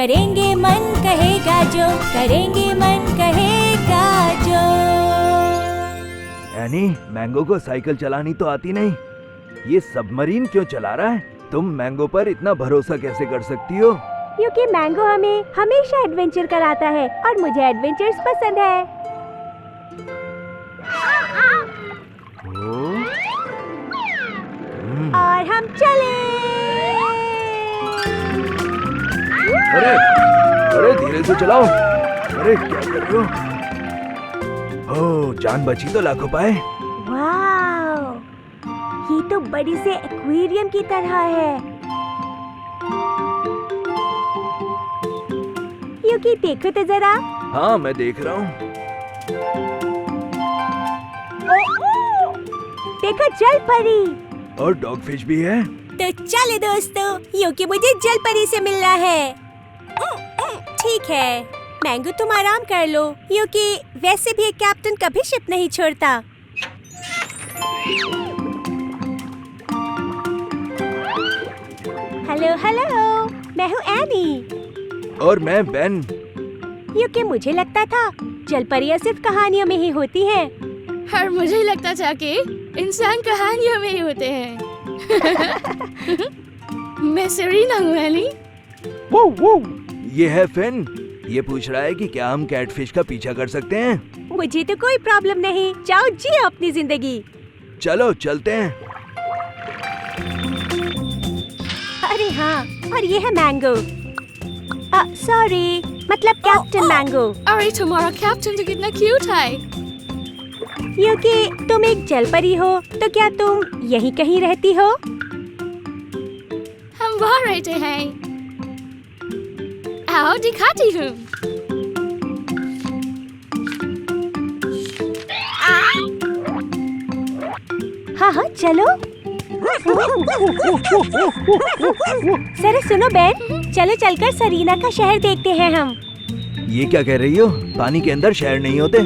करेंगे मन कहेगा जो, करेंगे मन कहेगा जो। एनी, मैंगो को साइकिल चलानी तो आती नहीं, ये सबमरीन क्यों चला रहा है? तुम मैंगो पर इतना भरोसा कैसे कर सकती हो? क्योंकि मैंगो हमें हमेशा एडवेंचर कराता है और मुझे एडवेंचर्स पसंद है। और हम चले। अरे अरे धीरे से चलाओ। अरे क्या कर रहे हो? ओह, जान बची तो लाखों पाए। वाव, ये तो बड़ी से एक्वेरियम की तरह है। क्योंकि देखो तो जरा। हाँ, मैं देख रहा हूँ। देखो जल परी। और डॉगफिश भी है। तो चले दोस्तों, क्योंकि मुझे जल परी से मिलना है। ठीक है, मैंगो तुम आराम कर लो, क्योंकि वैसे भी एक कैप्टन कभी शिप नहीं छोड़ता। हेलो हेलो, मैं हूँ एनी। और मैं बेन। क्योंकि मुझे लगता था जल परियां सिर्फ कहानियों में ही होती हैं। और मुझे लगता था कि इंसान कहानियों में ही होते हैं। मैं सेरीना हूँ एनी। ये है फिन। ये पूछ रहा है कि क्या हम कैटफिश का पीछा कर सकते हैं? मुझे तो कोई प्रॉब्लम नहीं, जाओ जियो अपनी जिंदगी। चलो चलते हैं। अरे हाँ, और ये है मैंगो। सॉरी, मतलब कैप्टन मैंगो। अरे तुम्हारा कैप्टन तो कितना क्यूट है। क्योंकि तुम एक जल परी हो, तो क्या तुम यहीं कहीं रहती हो? हम वहाँ रहते हैं। आओ दिखाती हूँ। हाँ हाँ चलो। जरा सुनो बेन, चलो चलकर सरीना का शहर देखते हैं हम। ये क्या कह रही हो? पानी के अंदर शहर नहीं होते।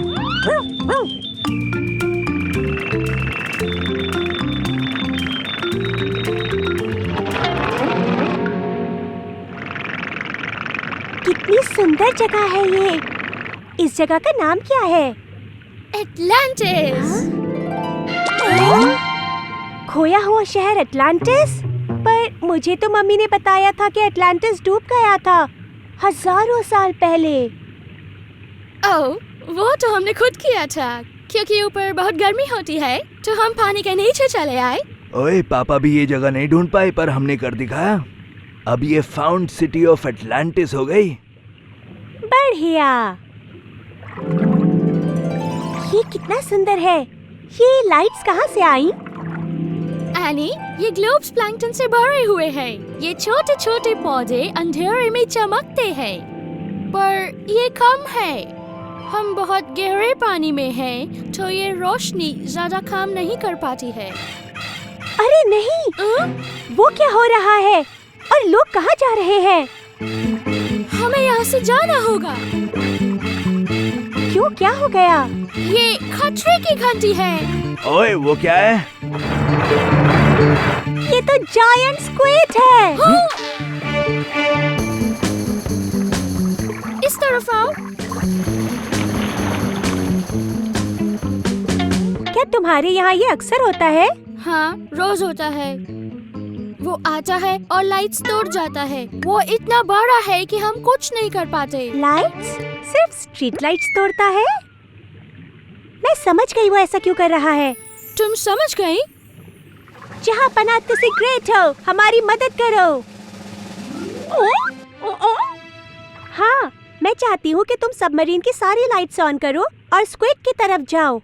कितनी सुंदर जगह है ये। इस जगह का नाम क्या है? एटलांटिस। खोया हुआ शहर एटलांटिस? पर मुझे तो मम्मी ने बताया था कि एटलांटिस डूब गया था हजारों साल पहले। ओह, वो तो हमने खुद किया था, क्योंकि ऊपर बहुत गर्मी होती है, तो हम पानी के नीचे चले आए। ओए, पापा भी ये जगह नहीं ढूंढ पाए, पर हमने कर दिखाया। अब ये फाउंड सिटी ऑफ एटलांटिस हो गई। बढ़िया। ये कितना सुंदर है। ये लाइट्स कहाँ से आई? एनी, ये ग्लोब्स प्लैंकटन से भरे हुए हैं। ये छोटे छोटे पौधे अंधेरे में चमकते हैं, पर ये कम है। हम बहुत गहरे पानी में हैं, तो ये रोशनी ज्यादा काम नहीं कर पाती है। अरे नहीं, वो क्या हो रहा है? और लोग कहाँ जा रहे हैं? हमें यहाँ से जाना होगा। क्यों, क्या हो गया? ये खतरे की घंटी है। ओए, वो क्या है? ये तो जायंट स्क्विड है। इस तरफ आओ। क्या तुम्हारे यहाँ ये अक्सर होता है? हाँ, रोज होता है। वो आता है और लाइट्स तोड़ जाता है। वो इतना बड़ा है कि हम कुछ नहीं कर पाते। लाइट्स? सिर्फ स्ट्रीट लाइट्स तोड़ता है? मैं समझ गई वो ऐसा क्यों कर रहा है। तुम समझ गई? जहाँ पना तुसी ग्रेट हो, हमारी मदद करो। हाँ, मैं चाहती हूँ कि तुम सबमरीन की सारी लाइट्स ऑन करो और स्क्विड की तरफ जाओ।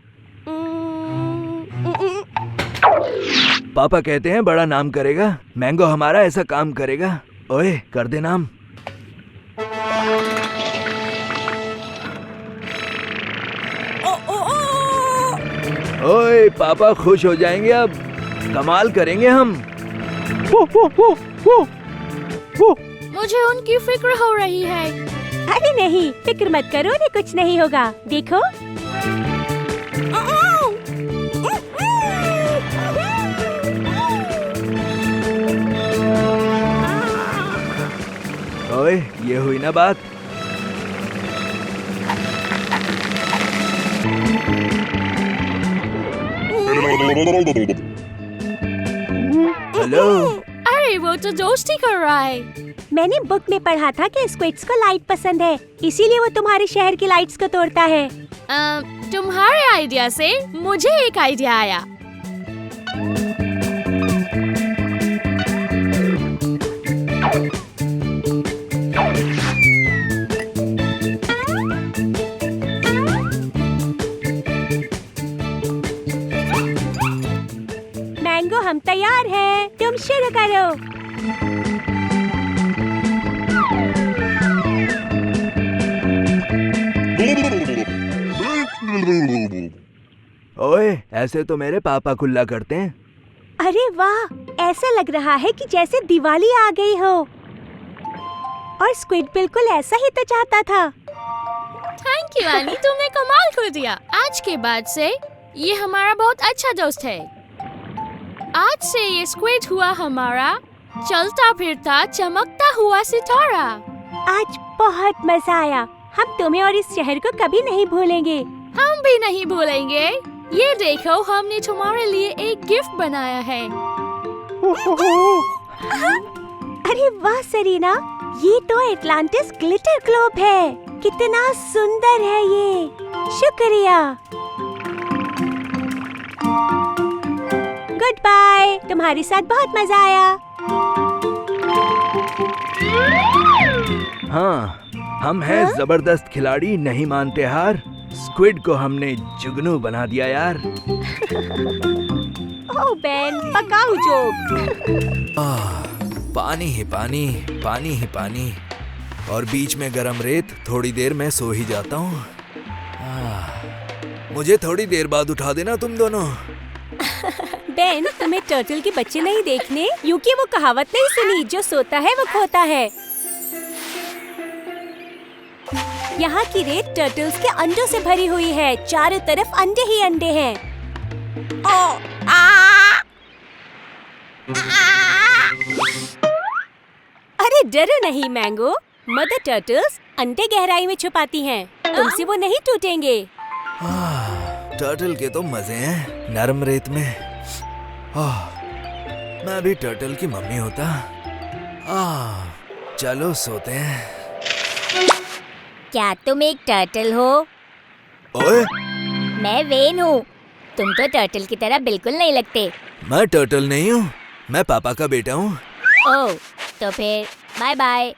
पापा कहते हैं बड़ा नाम करेगा। मैंगो हमारा ऐसा काम करेगा। ओए, कर दे नाम। ओए, पापा खुश हो जाएंगे। अब कमाल करेंगे हम। मुझे उनकी फिक्र हो रही है। अरे नहीं, फिक्र मत करो, उन्हें कुछ नहीं होगा। देखो। ओए, ये हुई ना बात। हेलो। अरे वो तो दोस्ती कर रहा है। मैंने बुक में पढ़ा था कि स्क्विड्स को लाइट पसंद है, इसीलिए वो तुम्हारे शहर की लाइट्स को तोड़ता है। तुम्हारे आइडिया से मुझे एक आइडिया आया। मैंगो हम तैयार हैं, तुम शुरू करो। ओए, ऐसे तो मेरे पापा कुल्ला करते हैं। अरे वाह, ऐसा लग रहा है कि जैसे दिवाली आ गई हो। और स्क्विड बिल्कुल ऐसा ही तो चाहता था। थैंक यू एनी, तुमने कमाल कर दिया। आज के बाद से ये हमारा बहुत अच्छा दोस्त है। आज से ये स्क्विड हुआ हमारा चलता फिरता चमकता हुआ सितारा। आज बहुत मजा आया। हम तुम्हें और इस शहर को कभी नहीं भूलेंगे। हम भी नहीं भूलेंगे। ये देखो, हमने तुम्हारे लिए एक गिफ्ट बनाया है। अरे वाह सरीना, ये तो एटलांटिस ग्लिटर ग्लोब है। कितना सुंदर है ये। शुक्रिया। गुड बाय, तुम्हारे साथ बहुत मजा आया। हाँ, हम हैं जबरदस्त खिलाड़ी, नहीं मानते हार। स्क्विड को हमने जुगनू बना दिया यार। ओह बेन, पकाऊ जोक। पानी ही पानी, पानी ही पानी, और बीच में गरम रेत। थोड़ी देर में सो ही जाता हूँ। मुझे थोड़ी देर बाद उठा देना तुम दोनों। बेन, तुम्हें टर्टल के बच्चे नहीं देखने? क्योंकि वो कहावत नहीं सुनी, जो सोता है वो खोता है। यहाँ की रेत टर्टल्स के अंडों से भरी हुई है। चारों तरफ अंडे ही अंडे हैं। अरे डरो नहीं मैंगो, मदर टर्टल्स अंडे गहराई में छुपाती हैं। तुमसे वो नहीं टूटेंगे। टर्टल के तो मजे हैं नरम रेत में। मैं भी टर्टल की मम्मी होता। चलो सोते हैं। क्या तुम एक टर्टल हो? ओए, मैं वेन हूँ। तुम तो टर्टल की तरह बिल्कुल नहीं लगते। मैं टर्टल नहीं हूँ, मैं पापा का बेटा हूँ। ओह, तो फिर बाय बाय।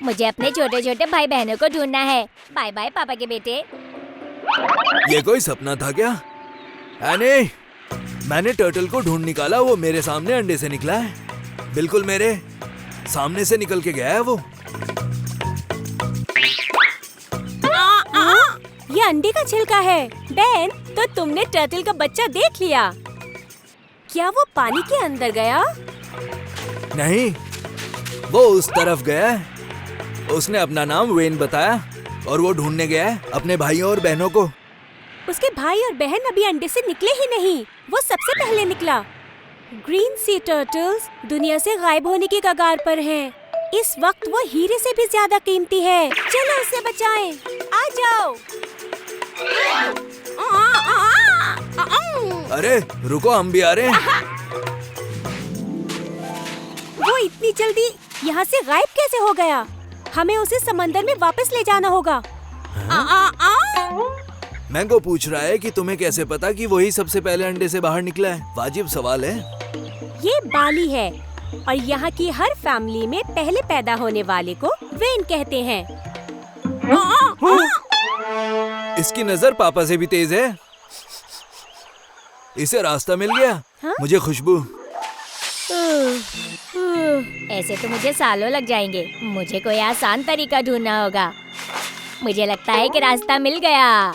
मुझे अपने छोटे छोटे भाई बहनों को ढूंढना है। बाय बाय पापा के बेटे। ये कोई सपना था क्या? एनी, मैंने टर्टल को ढूंढ निकाला। वो मेरे सामने अंडे से निकला है। बिल्कुल मेरे सामने से निकल के गया है वो। ये अंडे का छिलका है। बेन, तो तुमने टर्टल का बच्चा देख लिया। क्या वो पानी के अंदर गया? नहीं, वो उस तरफ गया है। उसने अपना नाम वेन बताया और वो ढूंढने गया है अपने भाइयों और बहनों को। उसके भाई और बहन अभी अंडे से निकले ही नहीं, वो सबसे पहले निकला। ग्रीन सी टर्टल्स दुनिया से गायब होने की कगार पर हैं। इस वक्त वो हीरे से भी ज्यादा कीमती है। चलो उसे बचाएं। आ जाओ। अरे रुको, हम भी आ रहे हैं। वो इतनी जल्दी यहाँ से गायब कैसे हो गया? हमें उसे समंदर में वापस ले जाना होगा। मैंगो पूछ रहा है कि तुम्हें कैसे पता कि वही सबसे पहले अंडे से बाहर निकला है? वाजिब सवाल है। ये बाली है और यहाँ की हर फैमिली में पहले पैदा होने वाले को वेन कहते हैं। इसकी नजर पापा से भी तेज है। इसे रास्ता मिल गया। हाँ? मुझे खुशबू। ऐसे तो मुझे सालों लग जाएंगे। मुझे कोई आसान तरीका ढूंढना होगा। मुझे लगता है कि रास्ता मिल गया।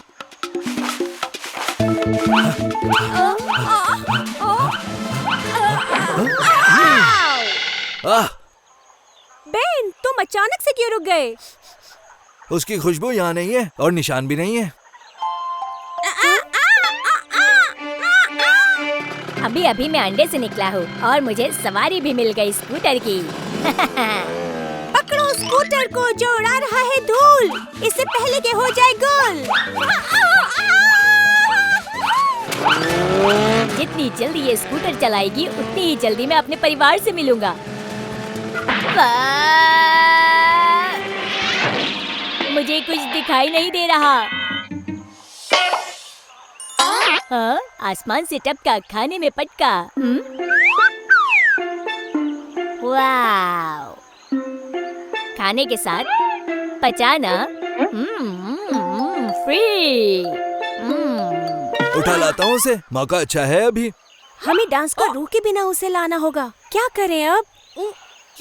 बेन, तुम अचानक से क्यों रुक गए? उसकी खुशबू यहाँ नहीं है और निशान भी नहीं है। अभी अभी मैं अंडे से निकला हूँ और मुझे सवारी भी मिल गई स्कूटर की। पकड़ो उसको। स्कूटर को जो उड़ा रहा है धूल, इससे पहले कि हो जाए गोल। जितनी जल्दी ये स्कूटर चलाएगी उतनी ही जल्दी मैं अपने परिवार से मिलूंगा। वाह! मुझे कुछ दिखाई नहीं दे रहा। हाँ, आसमान से टपका, खाने में पटका। वाव! खाने के साथ पचाना फ्री। उठा लाता हूँ उसे, मौका अच्छा है अभी। हमें डांस को रोके बिना उसे लाना होगा। क्या करें अब?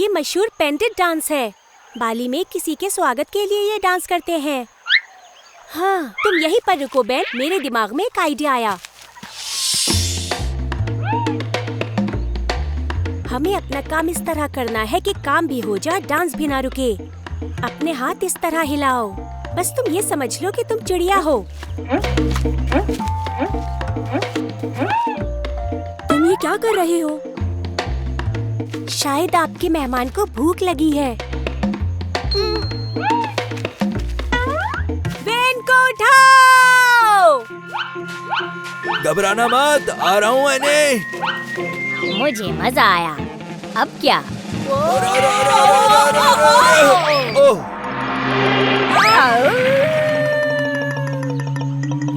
ये मशहूर पेंटेड डांस है। बाली में किसी के स्वागत के लिए ये डांस करते हैं। हाँ, तुम यहीं पर रुको बेन, मेरे दिमाग में एक आइडिया आया। हमें अपना काम इस तरह करना है कि काम भी हो जाए, डांस भी ना रुके। अपने हाथ इस तरह हिलाओ, बस तुम ये समझ लो कि तुम चिड़िया हो। तुम ये क्या कर रहे हो? शायद आपके मेहमान को भूख लगी है। वेन को उठाओ। घबराना मत, आ रहा हूँ एनी। मुझे मजा आया। अब क्या? ओह,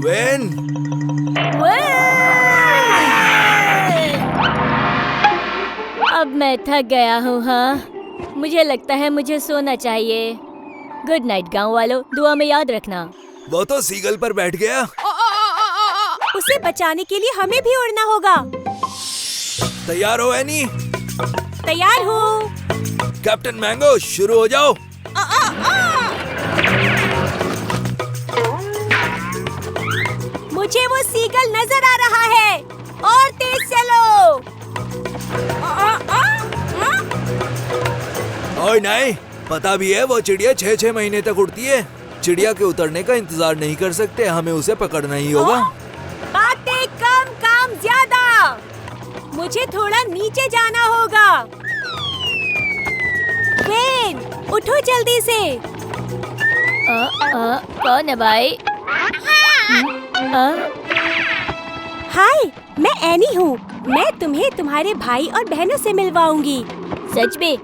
वेन, अब मैं थक गया हूँ। हाँ, मुझे लगता है मुझे सोना चाहिए। गुड नाइट गाँव वालों, दुआ में याद रखना। वो तो सीगल पर बैठ गया। उसे बचाने के लिए हमें भी उड़ना होगा। तैयार हो एनी? तैयार हूँ। कैप्टन मैंगो, शुरू हो जाओ। मुझे वो सीगल नजर आ रहा है। और तेज चलो। ओए नहीं, पता भी है वो चिड़िया 6-6 महीने तक उड़ती है। चिड़िया के उतरने का इंतजार नहीं कर सकते, हमें उसे पकड़ना ही होगा। बातें कम, काम ज्यादा। मुझे थोड़ा नीचे जाना होगा। वेन, उठो जल्दी से। कौन है भाई? हाय, मैं एनी हूँ। मैं तुम्हें तुम्हारे भाई और बहनों से मिलवाऊंगी। सच में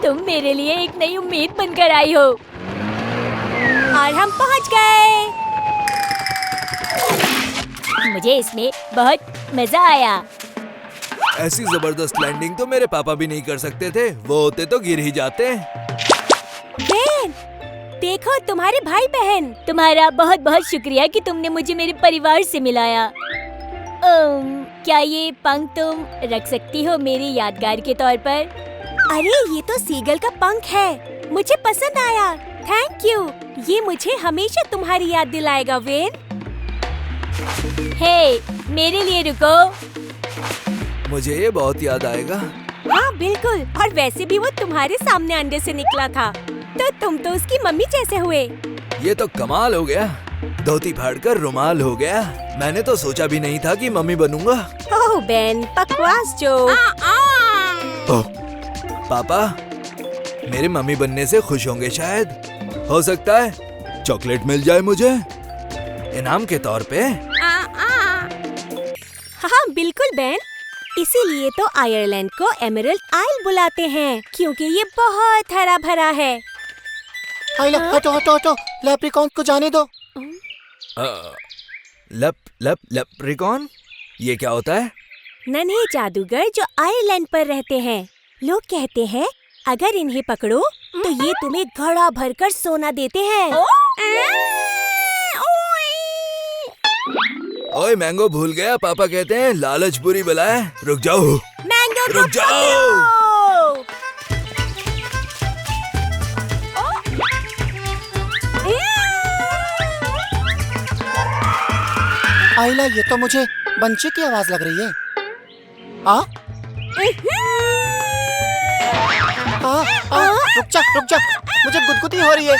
तुम मेरे लिए एक नई उम्मीद बनकर आई हो। और हम पहुँच गए। मुझे इसमें बहुत मजा आया। ऐसी जबरदस्त लैंडिंग तो मेरे पापा भी नहीं कर सकते थे, वो होते तो गिर ही जाते। वेन, देखो तुम्हारे भाई बहन। तुम्हारा बहुत बहुत शुक्रिया कि तुमने मुझे मेरे परिवार से मिलाया। क्या ये पंख तुम रख सकती हो मेरी यादगार के तौर पर? अरे ये तो सीगल का पंख है, मुझे पसंद आया। थैंक यू, ये मुझे हमेशा तुम्हारी याद दिलाएगा वेन। हे, मेरे लिए रुको। मुझे ये बहुत याद आएगा। हाँ बिल्कुल, और वैसे भी वो तुम्हारे सामने अंडे से निकला था, तो तुम तो उसकी मम्मी जैसे हुए। ये तो कमाल हो गया, धोती फाड़कर रुमाल हो गया। मैंने तो सोचा भी नहीं था कि मम्मी बनूंगा। ओह बेन, बकवास जो। ओह, पापा मेरे मम्मी बनने से खुश होंगे शायद। हो सकता है चॉकलेट मिल जाए मुझे इनाम के तौर पे। हाँ बिल्कुल बेन, इसीलिए तो आयरलैंड को एमरल्ड आइल बुलाते हैं, क्योंकि ये बहुत हरा भरा है। आइला, हटो हटो हटो, लेप्रिकॉन को जाने दो। लेप्रिकॉन, ये क्या होता है? नन्हे जादूगर जो आयरलैंड पर रहते हैं। लोग कहते हैं अगर इन्हें पकड़ो तो ये तुम्हें घड़ा भरकर सोना देते हैं। ओए मैंगो, भूल गया पापा कहते हैं लालच बुरी बला है। रुक जाओ। मैंगो को रुक जाओ। पकड़ो। आइला, ये तो मुझे बंची की आवाज लग रही है। रुक जा, मुझे गुदगुदी हो रही है।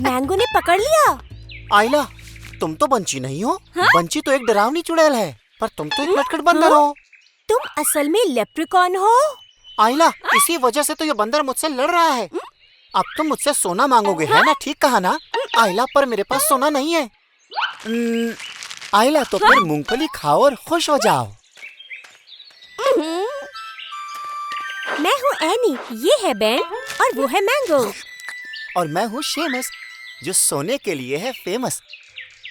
मैंगो ने पकड़ लिया। आइला, तुम तो बंची नहीं हो। बंची तो एक डरावनी चुड़ैल है, पर तुम तो एक नटखट बंदर हो। तुम असल में लेप्रिकॉन हो। आइला, इसी वजह से तो ये बंदर मुझसे लड़ रहा है। अब तुम मुझसे सोना मांगोगे, है ना? ठीक कहा ना आइला, पर मेरे पास सोना नहीं है। आइला, तो फिर मूंगफली खाओ और खुश हो जाओ। मैं हूँ एनी, ये है बेन और वो है मैंगो। और मैं हूँ शेमस, जो सोने के लिए है फेमस।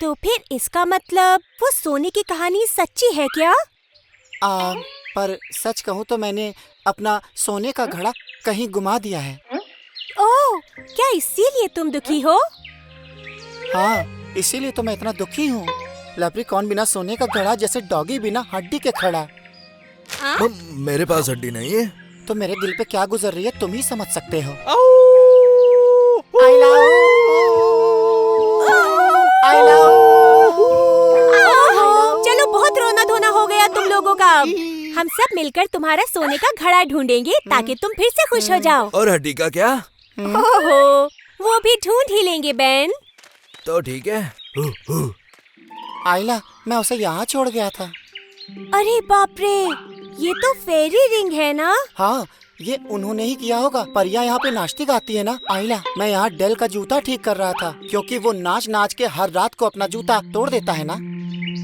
तो फिर इसका मतलब वो सोने की कहानी सच्ची है क्या? पर सच कहूँ तो मैंने अपना सोने का घड़ा कहीं गुमा दिया है। ओह, क्या इसीलिए तुम दुखी हो? हाँ, इसीलिए तो मैं इतना दुखी हूँ। लेप्रिकॉन बिना सोने का घड़ा जैसे डॉगी बिना हड्डी के खड़ा। मेरे पास हड्डी नहीं है। तो मेरे दिल पे क्या गुजर रही है तुम ही समझ सकते हो। आइला, आइला। चलो, बहुत रोना धोना हो गया तुम लोगों का। हम सब मिलकर तुम्हारा सोने का घड़ा ढूंढेंगे ताकि तुम फिर से खुश हो जाओ। और हड्डी का क्या? ओहो, वो भी ढूंढ ही लेंगे बेन। तो ठीक है। आइला, मैं उसे यहाँ छोड़ गया था। अरे बाप रे, ये तो फेरी रिंग है ना? हाँ, ये उन्होंने ही किया होगा। परियां यहाँ पे नाचती गाती है ना। आइला, मैं यहाँ डेल का जूता ठीक कर रहा था, क्योंकि वो नाच नाच के हर रात को अपना जूता तोड़ देता है ना।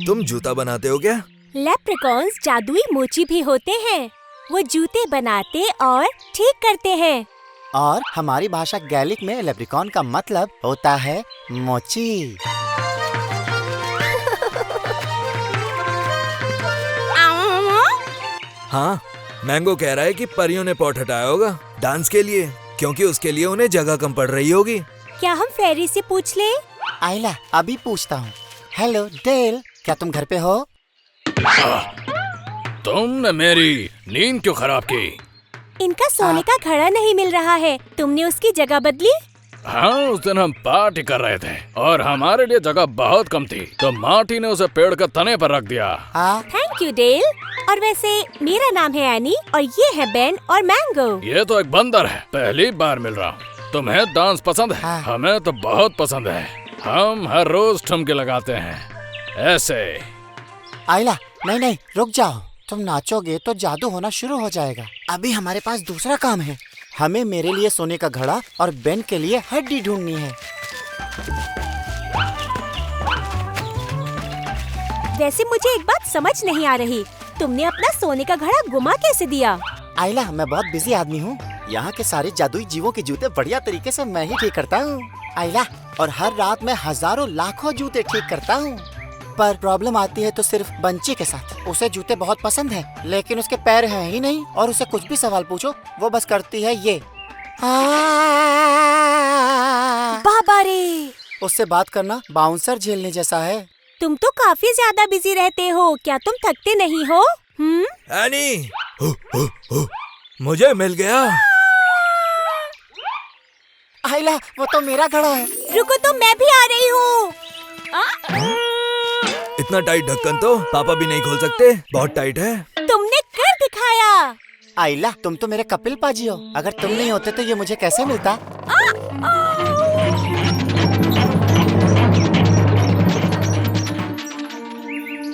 तुम जूता बनाते हो क्या? लेप्रिकॉन्स जादुई मोची भी होते हैं। वो जूते बनाते और ठीक करते हैं। और हमारी भाषा गैलिक में लेप्रिकॉन का मतलब होता है मोची। हाँ, मैंगो कह रहा है कि परियों ने पॉट हटाया होगा डांस के लिए, क्योंकि उसके लिए उन्हें जगह कम पड़ रही होगी। क्या हम फेरी से पूछ लें? आइला, अभी पूछता हूँ। हेलो डेल, क्या तुम घर पे हो? तुमने मेरी नींद क्यों खराब की? इनका सोने का घड़ा नहीं मिल रहा है। तुमने उसकी जगह बदली? हाँ, उस दिन हम पार्टी कर रहे थे और हमारे लिए जगह बहुत कम थी, तो मार्टी ने उसे पेड़ के तने पर रख दिया। Thank you Dale. और वैसे मेरा नाम है एनी और ये है बेन और मैंगो। ये तो एक बंदर है, पहली बार मिल रहा हूँ। तुम्हें डांस पसंद है? हाँ। हमें तो बहुत पसंद है। हम हर रोज ठुमके लगाते हैं ऐसे। आइला, नहीं नहीं, रुक जाओ। तुम नाचोगे तो जादू होना शुरू हो जाएगा। अभी हमारे पास दूसरा काम है। हमें मेरे लिए सोने का घड़ा और बेन के लिए हड्डी ढूंढनी है। वैसे मुझे एक बात समझ नहीं आ रही, तुमने अपना सोने का घड़ा गुमा कैसे दिया? आइला, मैं बहुत बिजी आदमी हूँ। यहाँ के सारे जादुई जीवों के जूते बढ़िया तरीके से मैं ही ठीक करता हूँ। आइला, और हर रात मैं हजारों लाखों जूते ठीक करता हूँ। पर प्रॉब्लम आती है तो सिर्फ बंची के साथ। उसे जूते बहुत पसंद है, लेकिन उसके पैर हैं ही नहीं, और उसे कुछ भी सवाल पूछो वो बस करती है ये। बाबा रे, उससे बात करना बाउंसर झेलने जैसा है। तुम तो काफी ज्यादा बिजी रहते हो। क्या तुम थकते नहीं हो? एनी, मुझे मिल गया। आइला, वो तो मेरा घड़ा है। रुको तो मैं भी आ रही हूँ। इतना टाइट ढक्कन तो पापा भी नहीं खोल सकते, बहुत टाइट है। तुमने कर दिखाया। आइला, तुम तो मेरे कपिल पाजी हो। अगर तुम नहीं होते तो ये मुझे कैसे मिलता?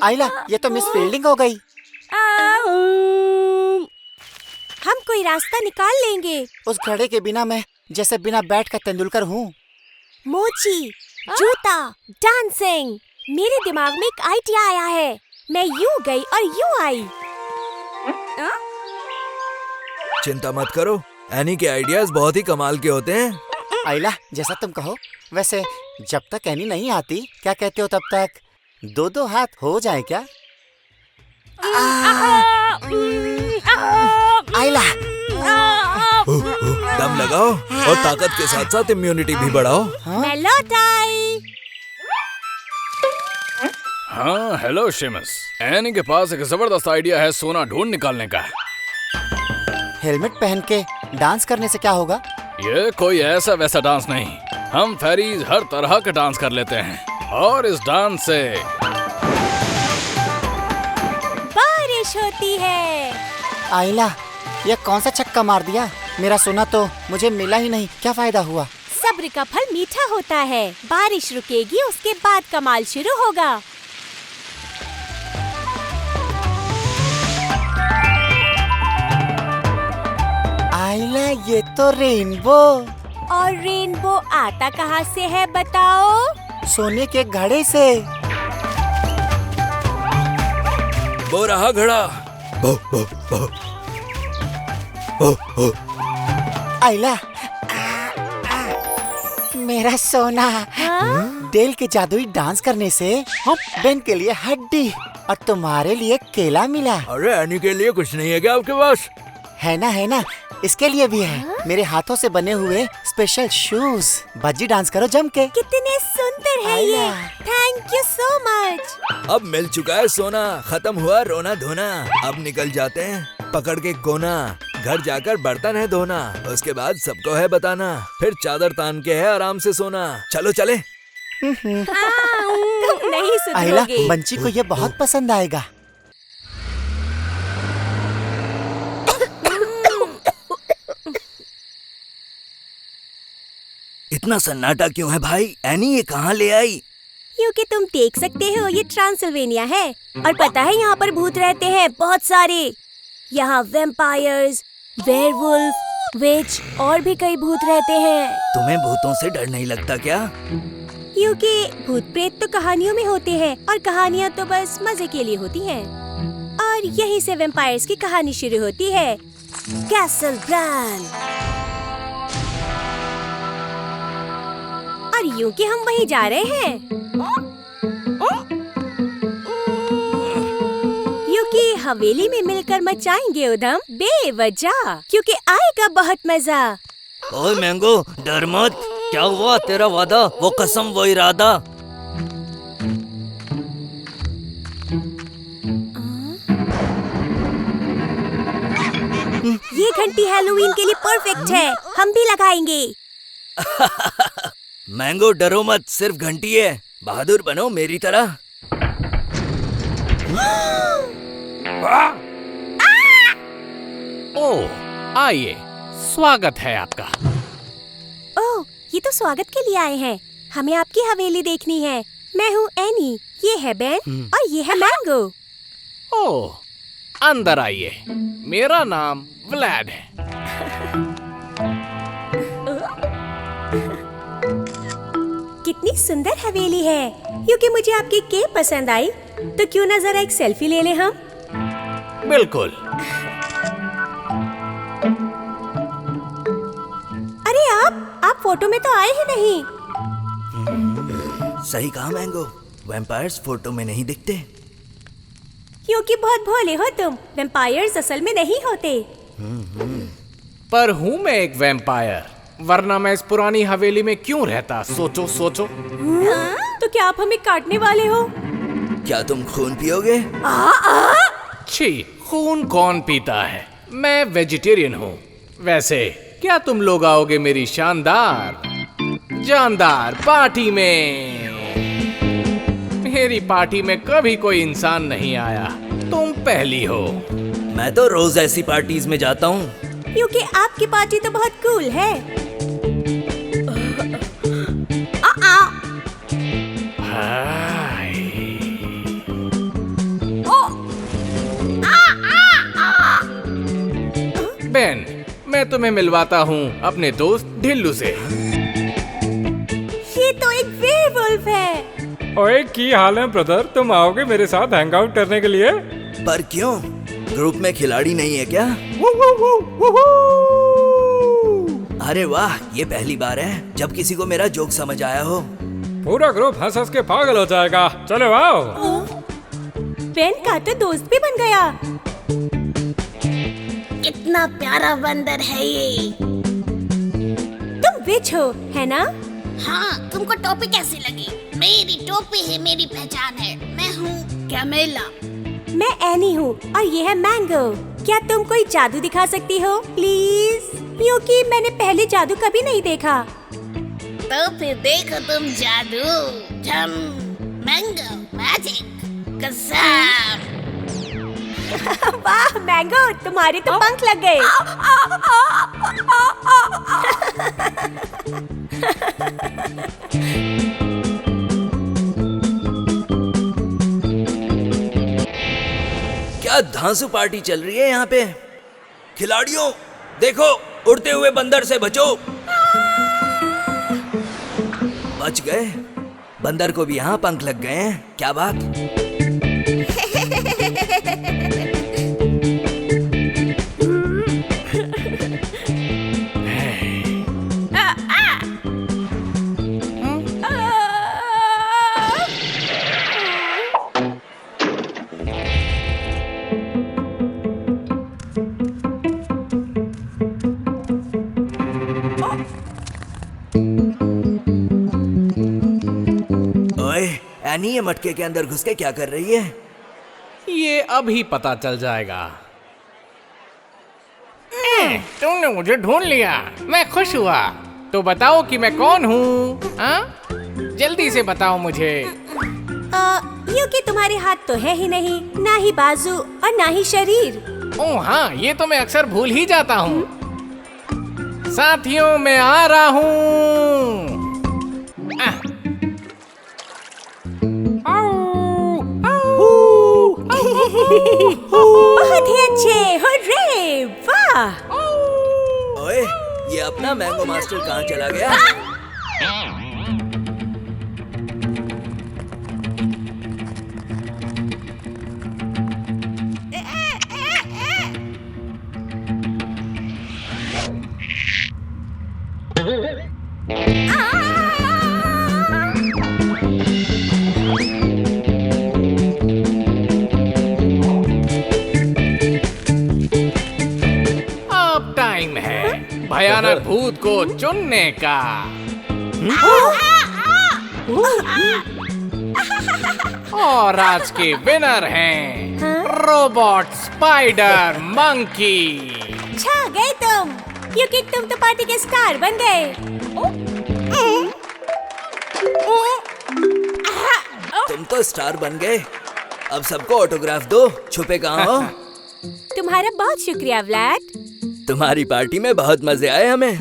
आइला, ये तो मिस फील्डिंग हो गई। हम कोई रास्ता निकाल लेंगे। उस घड़े के बिना मैं जैसे बिना बैट का तेंदुलकर हूँ। मोची, जूता, डांसिंग। मेरे दिमाग में एक आइडिया आया है। मैं यूं गई और यूं आई। चिंता मत करो, एनी के आइडियाज बहुत ही कमाल के होते हैं। आइला, जैसा तुम कहो। वैसे जब तक एनी नहीं आती, क्या कहते हो तब तक दो दो हाथ हो जाए क्या? आइला, दम लगाओ और ताकत के साथ साथ इम्यूनिटी भी बढ़ाओ। मैं लौट आई। हाँ, हेलो शेमस। एनी के पास एक जबरदस्त आइडिया है सोना ढूंढ निकालने का। हेलमेट पहन के डांस करने से क्या होगा? ये कोई ऐसा वैसा डांस नहीं। हम फेरीज हर तरह के डांस कर लेते हैं और इस डांस से बारिश होती है। आइला, ये कौन सा छक्का मार दिया? मेरा सोना तो मुझे मिला ही नहीं, क्या फायदा हुआ? सब्र का फल मीठा होता है। बारिश रुकेगी, उसके बाद कमाल शुरू होगा। आइला, ये तो रेनबो। और रेनबो आता कहाँ से है बताओ? सोने के घड़े से। वो रहा घड़ा। आइला, मेरा सोना। डेल के जादुई डांस करने से बेन के लिए हड्डी और तुम्हारे लिए केला मिला। अरे एनी के लिए कुछ नहीं है क्या आपके पास? है ना, इसके लिए भी है। मेरे हाथों से बने हुए स्पेशल शूज। बज्जी डांस करो जम के। कितने सुंदर है ये। Thank you so much. अब मिल चुका है सोना, खत्म हुआ रोना धोना। अब निकल जाते हैं पकड़ के कोना। घर जाकर बर्तन है धोना, उसके बाद सबको है बताना। फिर चादर तान के है आराम से सोना। चलो चले। तुम नहीं आइला, सुधरोगे। बंची को ये बहुत पसंद आएगा। इतना सन्नाटा क्यों है भाई? एनी ये कहाँ ले आई? क्योंकि तुम देख सकते हो ये ट्रांसिल्वेनिया है और पता है यहाँ पर भूत रहते हैं बहुत सारे। यहाँ वैम्पायर्स, वेयरवुल्फ, विच और भी कई भूत रहते हैं। तुम्हें भूतों से डर नहीं लगता क्या? क्योंकि भूत प्रेत तो कहानियों में होते हैं और कहानियाँ तो बस मजे के लिए होती हैं। और यहीं से वैम्पायर्स की कहानी शुरू होती है। Castle brand. और यूं कि हम वहीं जा रहे हैं। यूं कि हवेली में मिलकर मचाएंगे उधम बेवजह, क्योंकि आएगा बहुत मजा। ओए मैंगो, डर मत। क्या हुआ तेरा वादा, वो कसम वो इरादा? ये घंटी हैलोवीन के लिए परफेक्ट है, हम भी लगाएंगे। मैंगो डरो मत, सिर्फ घंटी है। बहादुर बनो मेरी तरह। ओह, आइए, स्वागत है आपका। ओह, ये तो स्वागत के लिए आए हैं। हमें आपकी हवेली देखनी है। मैं हूँ एनी, ये है बेन और ये है मैंगो। ओह, अंदर आइए। मेरा नाम व्लाड है। कितनी सुंदर हवेली है। क्योंकि मुझे आपकी केक पसंद आई, तो क्यों ना जरा एक सेल्फी ले लें हम? बिल्कुल। अरे आप फोटो में तो आए ही नहीं। सही कहा मैंगो, वैम्पायर्स फोटो में नहीं दिखते। क्योंकि बहुत भोले हो तुम। वैम्पायर्स असल में नहीं होते। पर हूँ मैं एक वैम्पायर, वरना मैं इस पुरानी हवेली में क्यों रहता? सोचो सोचो। तो क्या आप हमें काटने वाले हो? क्या तुम खून पियोगे? छी, खून कौन पीता है? मैं वेजिटेरियन हूँ। वैसे क्या तुम लोग आओगे मेरी शानदार जानदार पार्टी में? मेरी पार्टी में कभी कोई इंसान नहीं आया, तुम पहली हो। मैं तो रोज ऐसी पार्टीज में जाता हूँ। क्योंकि आपकी पार्टी तो बहुत कूल है। हाय। बेन, मैं तुम्हें मिलवाता हूँ अपने दोस्त ढिल्लू से। ये तो एक वेयरवुल्फ है। ओए, की हाल है ब्रदर? तुम आओगे मेरे साथ हैंग आउट करने के लिए? पर क्यों? ग्रुप में खिलाड़ी नहीं है क्या? अरे वाह, ये पहली बार है जब किसी को मेरा जोक समझ आया हो। पूरा ग्रुप हंस हंस के पागल हो जाएगा। चलो आओ। बेन का तो दोस्त भी बन गया। कितना प्यारा बंदर है ये। तुम विच हो, है ना? हाँ, तुमको टोपी कैसी लगी? मेरी टोपी ही मेरी पहचान है। मैं हूँ कैमेला। मैं एनी हूँ और ये है मैंगो। क्या तुम कोई जादू दिखा सकती हो प्लीज? क्योंकि मैंने पहले जादू कभी नहीं देखा। तो फिर देखो तुम जादू। झम, मैंगो मैजिक कसम। वाह मैंगो, तुम्हारे तो पंख लग गए। क्या धांसू पार्टी चल रही है यहाँ पे? खिलाड़ियों देखो, उड़ते हुए बंदर से बचो। बच गए। बंदर को भी यहाँ पंख लग गए हैं, क्या बात। ओए एनी, ये मटके के अंदर घुस के क्या कर रही है? ये अभी पता चल जाएगा। तुमने मुझे ढूंढ लिया, मैं खुश हुआ। तो बताओ कि मैं कौन हूँ? जल्दी से बताओ मुझे। यूं कि तुम्हारे हाथ तो है ही नहीं, ना ही बाजू और ना ही शरीर। ओह हाँ, ये तो मैं अक्सर भूल ही जाता हूँ। साथियों, मैं आ रहा हूँ। बहुत ही अच्छे, हुर्रे, वाह। ओए, ये अपना मैंगो मास्टर कहाँ चला गया? अब टाइम है भयानक भूत को चुनने का। और आज के विनर हैं रोबोट स्पाइडर मंकी। छा गए तुम, क्योंकि तुम तो पार्टी के स्टार बन गए। तुम तो स्टार बन गए। अब सबको ऑटोग्राफ दो। छुपे कहाँ हो? तुम्हारा बहुत शुक्रिया व्लैड। तुम्हारी पार्टी में बहुत मजे आए हमें।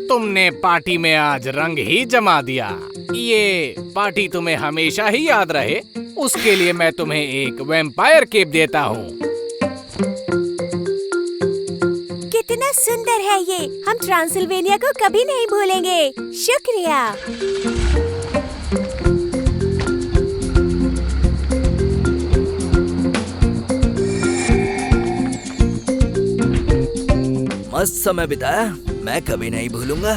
तुमने पार्टी में आज रंग ही जमा दिया। ये पार्टी तुम्हें हमेशा ही याद रहे, उसके लिए मैं तुम्हें एक वैम्पायर केप देता हूँ। कितना सुंदर है ये, हम ट्रांसिल्वेनिया को कभी नहीं भूलेंगे। शुक्रिया। मस्त समय बिताया, मैं कभी नहीं भूलूंगा।